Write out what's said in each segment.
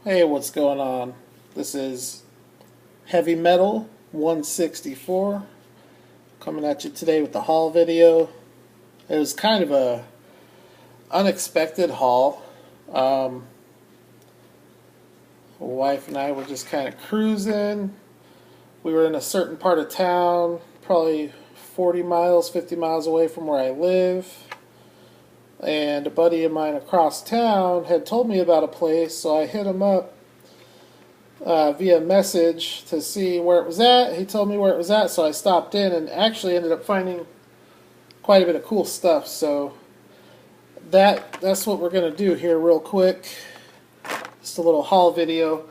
Hey, what's going on? This is Heavy Metal 164 coming at you today with the haul video. It was kind of a unexpected haul. My wife and I were just kind of cruising. We were in a certain part of town, probably 40 miles, 50 miles away from where I live. And a buddy of mine across town had told me about a place, so I hit him up via message to see where it was at. He told me where it was at, so I stopped in and actually ended up finding quite a bit of cool stuff. So that's what we're going to do here real quick. Just a little haul video.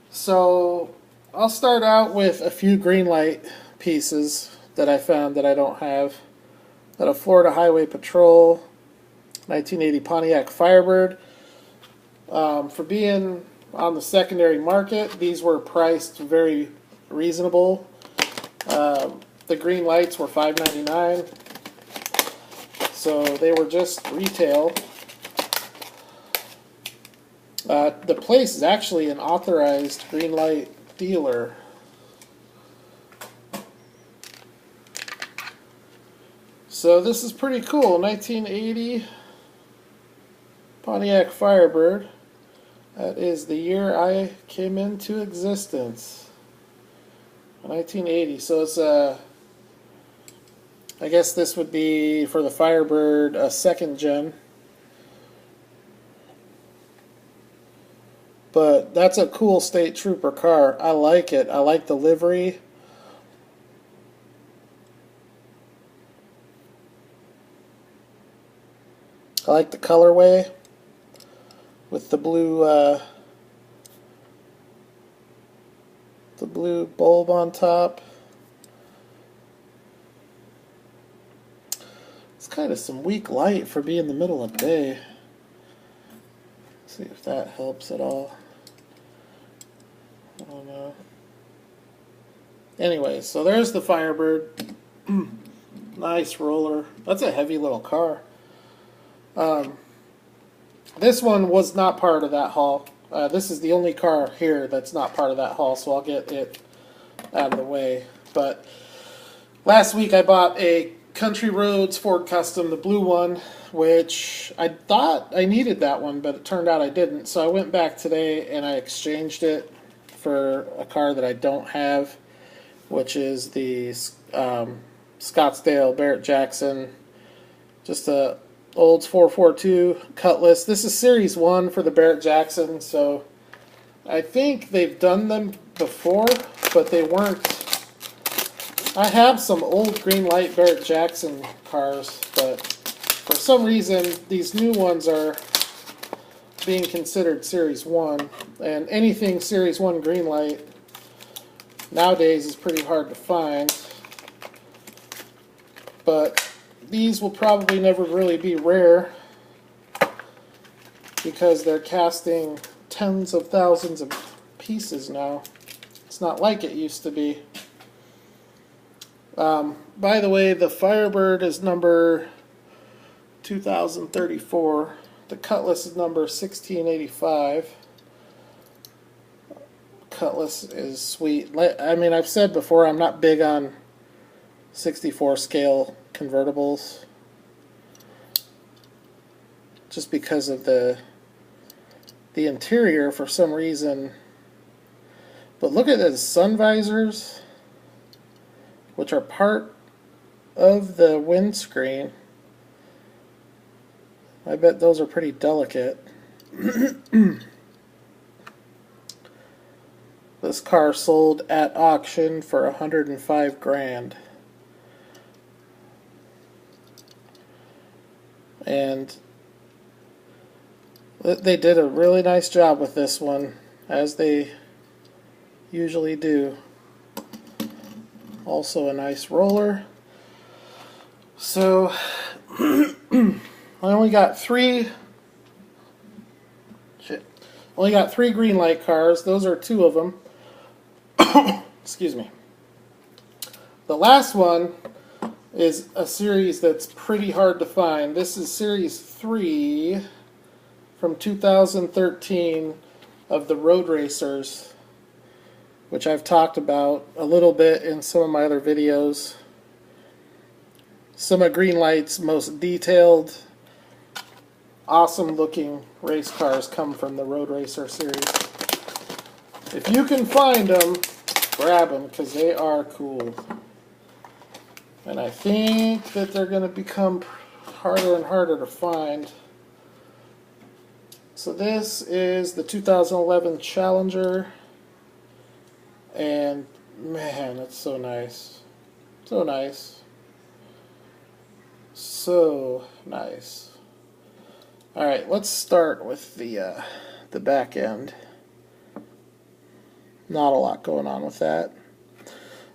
So I'll start out with a few green light pieces that I found that I don't have. Got a Florida Highway Patrol 1980 Pontiac Firebird. For being on the secondary market, these were priced very reasonable. The green lights were $5.99, so they were just retail. The place is actually an authorized green light dealer. So this is pretty cool. 1980 Pontiac Firebird. That is the year I came into existence. 1980. So it's I guess this would be for the Firebird a second gen. But that's a cool state trooper car. I like it. I like the livery. I like the colorway with the blue bulb on top. It's kind of some weak light for being the middle of the day. Let's see if that helps at all. I don't know. Anyway, so there's the Firebird. Nice roller. That's a heavy little car. This one was not part of that haul. This is the only car here that's not part of that haul, so I'll get it out of the way. But last week I bought a Country Roads Ford Custom, the blue one, which I thought I needed that one, but it turned out I didn't. So I went back today and I exchanged it for a car that I don't have, which is the Scottsdale BarrettJackson. Just a Olds 442 Cutlass. This is Series 1 for the BarrettJackson, so I think they've done them before, but they weren't. I have some old green light BarrettJackson cars, but for some reason these new ones are being considered Series 1, and anything Series 1 green light nowadays is pretty hard to find. But these will probably never really be rare because they're casting tens of thousands of pieces now. It's not like it used to be. By the way, the Firebird is number 2034. The Cutlass is number 1685. Cutlass is sweet. I mean, I've said before, I'm not big on 64 scale convertibles just because of the interior for some reason. But look at the sun visors, which are part of the windscreen. I bet those are pretty delicate. This car sold at auction for $105,000. And they did a really nice job with this one, as they usually do. Also a nice roller. So I only got three green light cars. Those are two of them. Excuse me. The last one is a series that's pretty hard to find. This is Series 3 from 2013 of the road racers, which I've talked about a little bit in some of my other videos. Some of Greenlight's most detailed, awesome looking race cars come from the Road Racer series. If you can find them, grab them because they are cool. And I think that they're going to become harder and harder to find. So this is the 2011 Challenger, and man, it's so nice. So nice. So nice. Alright, let's start with the back end. Not a lot going on with that.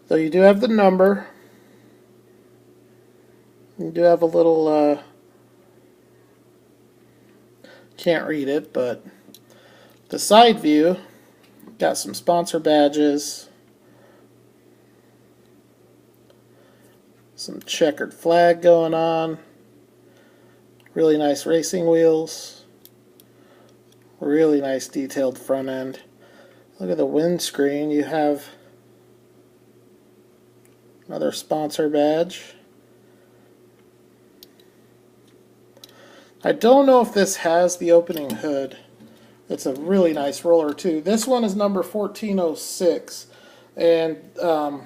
Though you do have the number. You do have a little, can't read it, but the side view, got some sponsor badges, some checkered flag going on, really nice racing wheels, really nice detailed front end. Look at the windscreen, you have another sponsor badge. I don't know if this has the opening hood. It's a really nice roller too. This one is number 1406, and I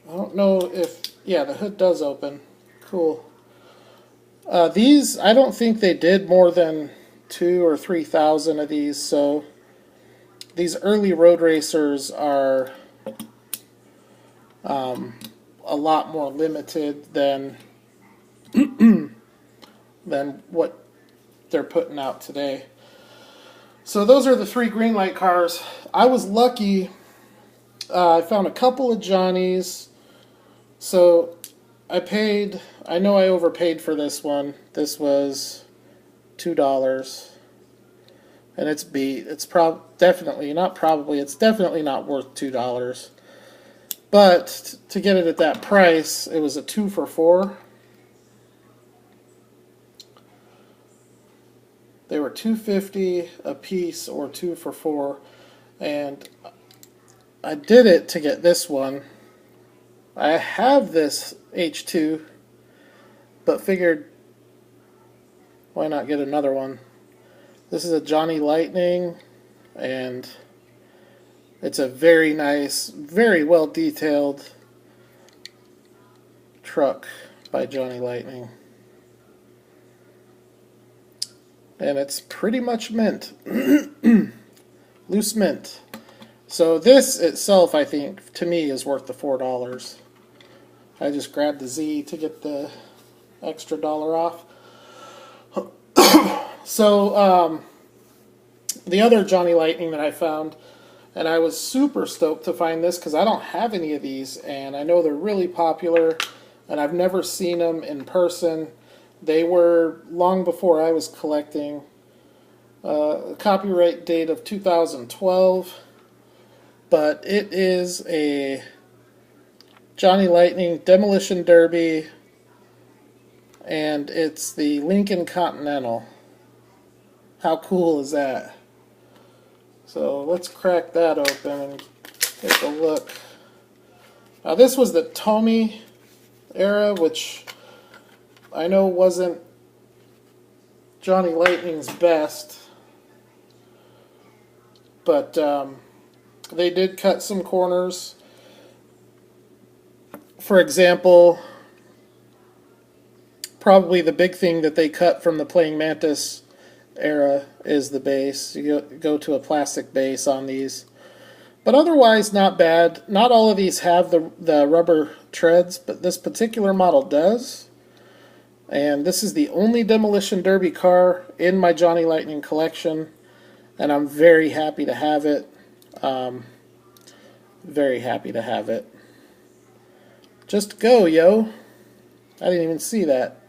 don't know if, yeah, the hood does open. Cool. These, I don't think they did more than 2,000 or 3,000 of these, so these early road racers are a lot more limited than than what they're putting out today. So those are the 3 Greenlight cars. I was lucky. I found a couple of Johnnies. So I know I overpaid for this one. This was $2. And it's beat. It's definitely not worth $2. But to get it at that price, it was a 2 for $4. They were $2.50 a piece or 2 for $4, and I did it to get this one. I have this H2, but figured why not get another one. This is a Johnny Lightning, and it's a very nice, very well detailed truck by Johnny Lightning. And it's pretty much mint. Loose mint. So this itself, I think, to me, is worth the $4. I just grabbed the Z to get the extra $1 off. So, the other Johnny Lightning that I found, and I was super stoked to find this because I don't have any of these, and I know they're really popular, and I've never seen them in person. They were long before I was collecting. Copyright date of 2012. But it is a Johnny Lightning Demolition Derby. And it's the Lincoln Continental. How cool is that? So let's crack that open and take a look. Now this was the Tommy era, which I know wasn't Johnny Lightning's best, but they did cut some corners. For example, probably the big thing that they cut from the Playing Mantis era is the base. You go to a plastic base on these. But otherwise, not bad. Not all of these have the rubber treads, but this particular model does. And this is the only Demolition Derby car in my Johnny Lightning collection, and I'm very happy to have it. Very happy to have it. Just go, yo. I didn't even see that.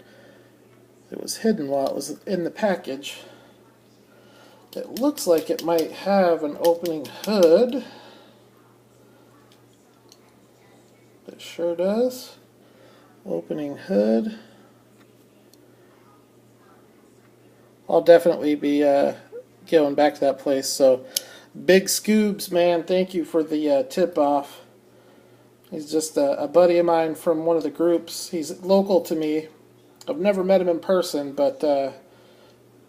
It was hidden while it was in the package. It looks like it might have an opening hood. It sure does. Opening hood. I'll definitely be going back to that place. So, Big Scoobs, man, thank you for the tip off. He's just a buddy of mine from one of the groups. He's local to me. I've never met him in person, but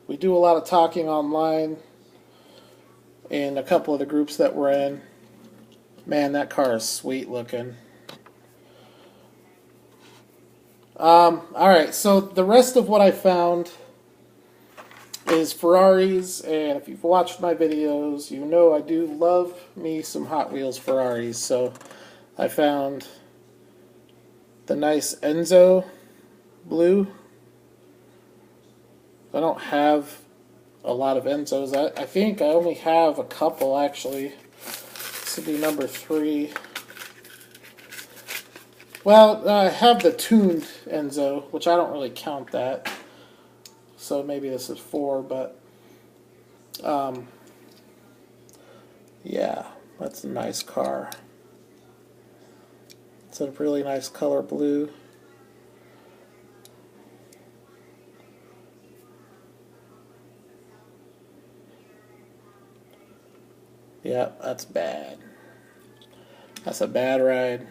we do a lot of talking online in a couple of the groups that we're in. Man, that car is sweet looking. Alright, so the rest of what I found is Ferraris, and if you've watched my videos, you know I do love me some Hot Wheels Ferraris. So I found the nice Enzo blue. I don't have a lot of Enzos. I think I only have a couple, actually. This would be number 3. Well, I have the tuned Enzo, which I don't really count that. So maybe this is 4, but yeah, that's a nice car. It's a really nice color blue. Yeah, that's bad. That's a bad ride.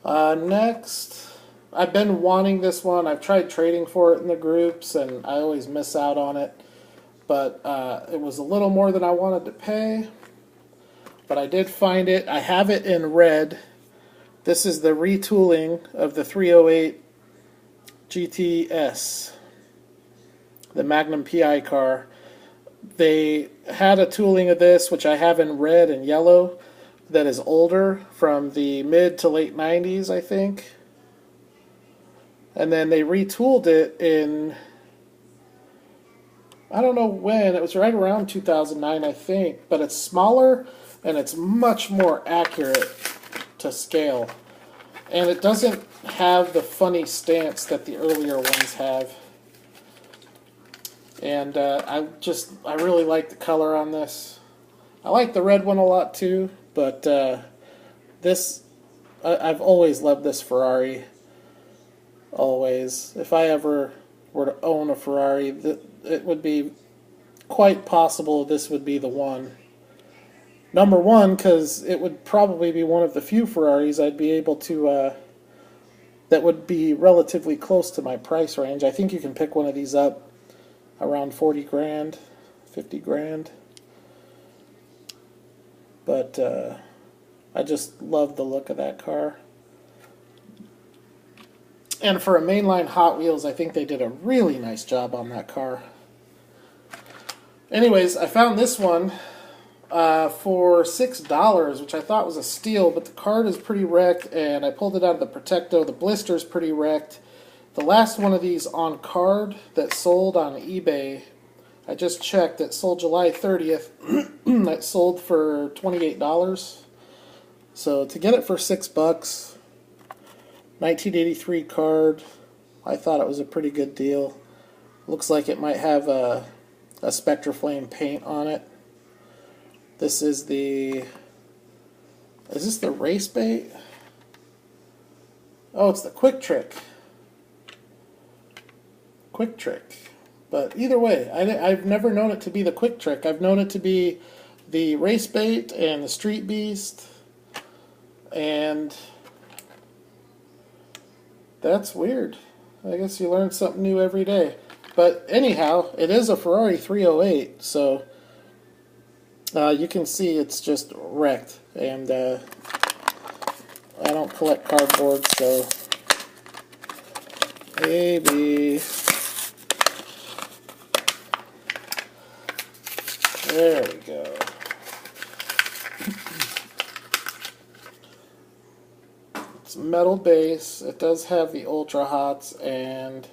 Next, I've been wanting this one. I've tried trading for it in the groups, and I always miss out on it. But it was a little more than I wanted to pay. But I did find it. I have it in red. This is the retooling of the 308 GTS, the Magnum PI car. They had a tooling of this, which I have in red and yellow, that is older, from the mid to late 90s, I think. And then they retooled it in, I don't know when, it was right around 2009, I think, but it's smaller and it's much more accurate to scale. And it doesn't have the funny stance that the earlier ones have. And I really like the color on this. I like the red one a lot too, but I've always loved this Ferrari. Always. If I ever were to own a Ferrari, it would be quite possible this would be the one. Number one, because it would probably be one of the few Ferraris I'd be able to, that would be relatively close to my price range. I think you can pick one of these up around 40 grand, 50 grand. But I just love the look of that car. And for a mainline Hot Wheels, I think they did a really nice job on that car. Anyways, I found this one for $6, which I thought was a steal, but the card is pretty wrecked, and I pulled it out of the Protecto. The blister's pretty wrecked. The last one of these on card that sold on eBay, I just checked, it sold July 30th. That sold for $28. So to get it for $6, 1983 card, I thought it was a pretty good deal. Looks like it might have a Spectraflame paint on it. This is the... Is this the Race Bait? Oh, it's the Quick Trick. Quick Trick. But either way, I've never known it to be the Quick Trick. I've known it to be the Race Bait and the Street Beast. And that's weird. I guess you learn something new every day. But anyhow, it is a Ferrari 308, so you can see it's just wrecked. And I don't collect cardboard, so maybe... There we go. It's metal base. It does have the Ultra Hots, and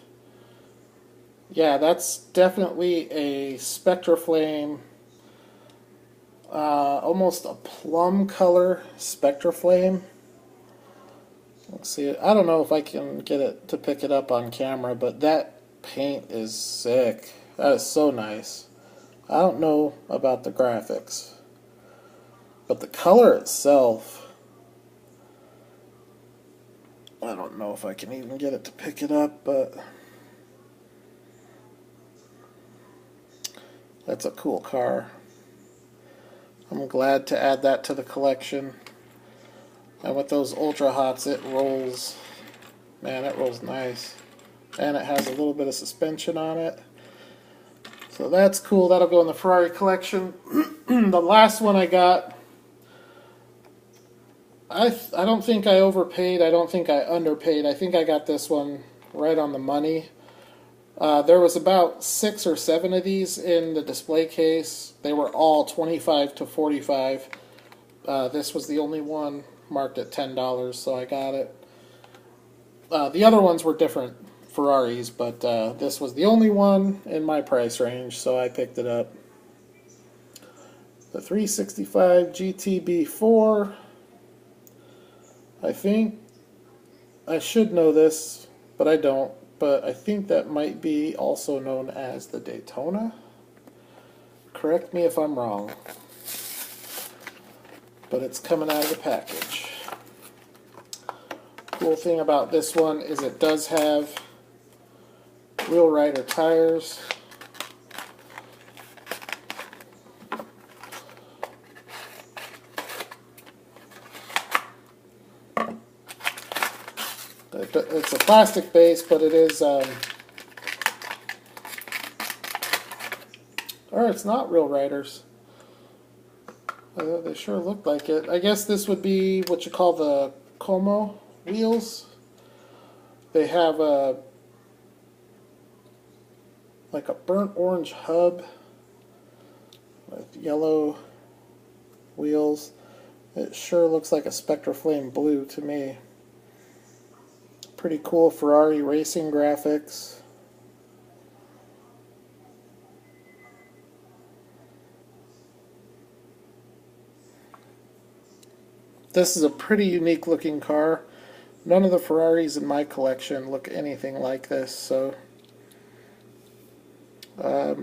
yeah, that's definitely a Spectraflame, almost a plum color Spectraflame. Let's see. I don't know if I can get it to pick it up on camera, but that paint is sick. That is so nice. I don't know about the graphics, but the color itself, I don't know if I can even get it to pick it up, but That's a cool car. I'm glad to add that to the collection. And with those Ultra Hots, it rolls. Man, it rolls nice. And it has a little bit of suspension on it. So that's cool. That'll go in the Ferrari collection. The last one I got, I don't think I overpaid. I don't think I underpaid. I think I got this one right on the money. There was about 6 or 7 of these in the display case. They were all $25 to $45. This was the only one marked at $10, so I got it. The other ones were different Ferraris, but this was the only one in my price range, so I picked it up. The 365 GTB4. I think I should know this, but I don't. But I think that might be also known as the Daytona. Correct me if I'm wrong. But it's coming out of the package. Cool thing about this one is it does have Wheel Rider tires. It's a plastic base, but it is, or it's not Real Riders. They sure look like it. I guess this would be what you call the Como wheels. They have like a burnt orange hub with yellow wheels. It sure looks like a Spectra Flame blue to me. Pretty cool Ferrari racing graphics. This is a pretty unique looking car. None of the Ferraris in my collection look anything like this, so I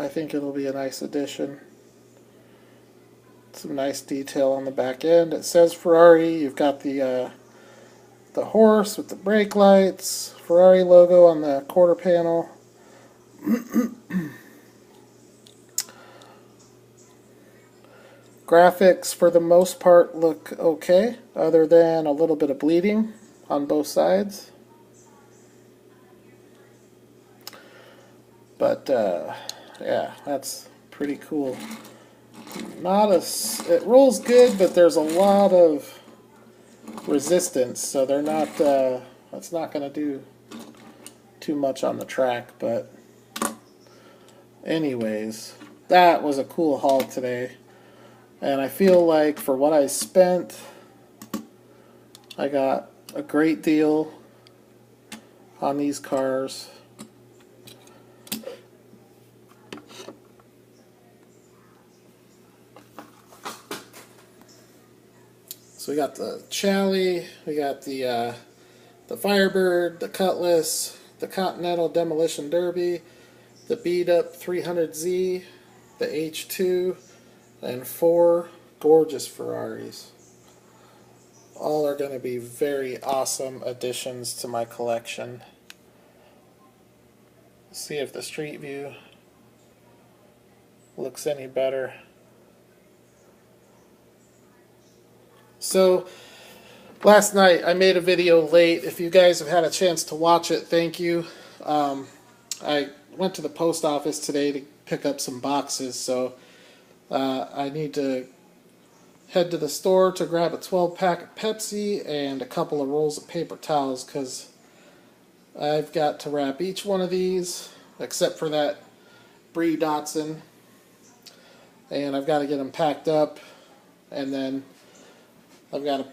think it'll be a nice addition. Some nice detail on the back end. It says Ferrari. You've got the horse with the brake lights, Ferrari logo on the quarter panel. Graphics for the most part look okay, other than a little bit of bleeding on both sides. But yeah, that's pretty cool. It rolls good, but there's a lot of resistance, so they're not. That's not going to do too much on the track. But anyways, that was a cool haul today, and I feel like for what I spent, I got a great deal on these cars. So we got the Chally, we got the Firebird, the Cutlass, the Continental Demolition Derby, the beat up 300Z, the H2, and 4 gorgeous Ferraris. All are going to be very awesome additions to my collection. Let's see if the street view looks any better. So, last night I made a video late. If you guys have had a chance to watch it, thank you. I went to the post office today to pick up some boxes, so I need to head to the store to grab a 12-pack of Pepsi and a couple of rolls of paper towels, because I've got to wrap each one of these, except for that Brie Dotson, and I've got to get them packed up, and then I've got to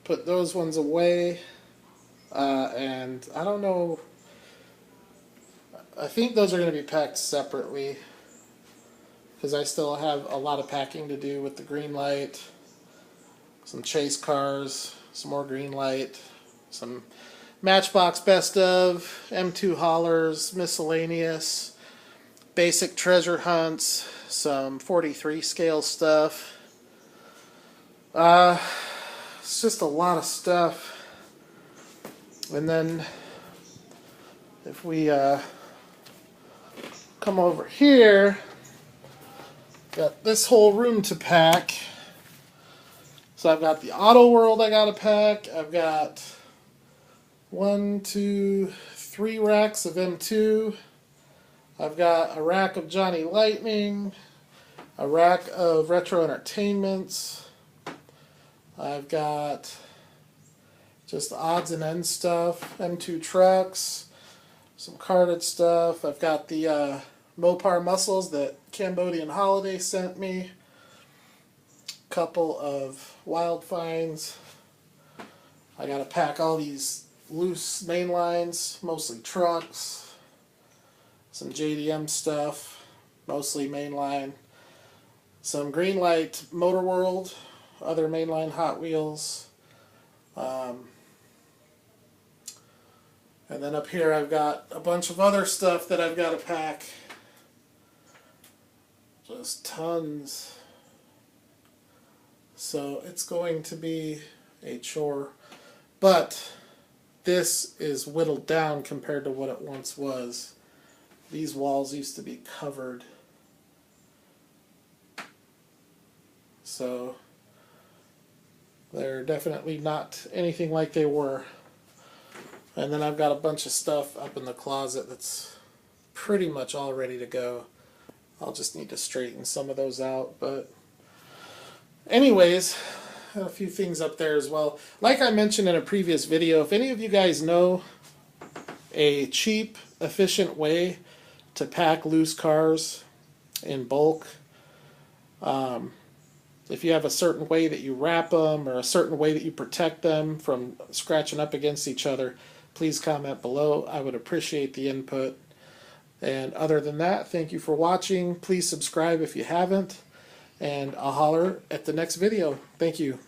put those ones away, and I don't know, I think those are going to be packed separately, because I still have a lot of packing to do with the green light, some chase cars, some more green light, some Matchbox best of, M2 haulers, miscellaneous, basic treasure hunts, some 43 scale stuff. It's just a lot of stuff. And then if we Come over here. Got this whole room to pack. So I've got the Auto World I gotta pack. I've got 1, 2, 3 racks of M2. I've got a rack of Johnny Lightning, a rack of Retro Entertainments. I've got just odds and ends stuff, M2 trucks, some carded stuff. I've got the Mopar muscles that Cambodian Holiday sent me. A couple of wild finds. I gotta pack all these loose main lines, mostly trucks. Some JDM stuff, mostly mainline. Some Greenlight Motor World, other mainline Hot Wheels. And then up here I've got a bunch of other stuff that I've got to pack. Just tons. So it's going to be a chore. But this is whittled down compared to what it once was. These walls used to be covered. So they're definitely not anything like they were. And then I've got a bunch of stuff up in the closet that's pretty much all ready to go. I'll just need to straighten some of those out. But anyways, a few things up there as well. Like I mentioned in a previous video, if any of you guys know a cheap, efficient way to pack loose cars in bulk, if you have a certain way that you wrap them or a certain way that you protect them from scratching up against each other, please comment below. I would appreciate the input. And other than that, thank you for watching. Please subscribe if you haven't, and I'll holler at the next video. Thank you.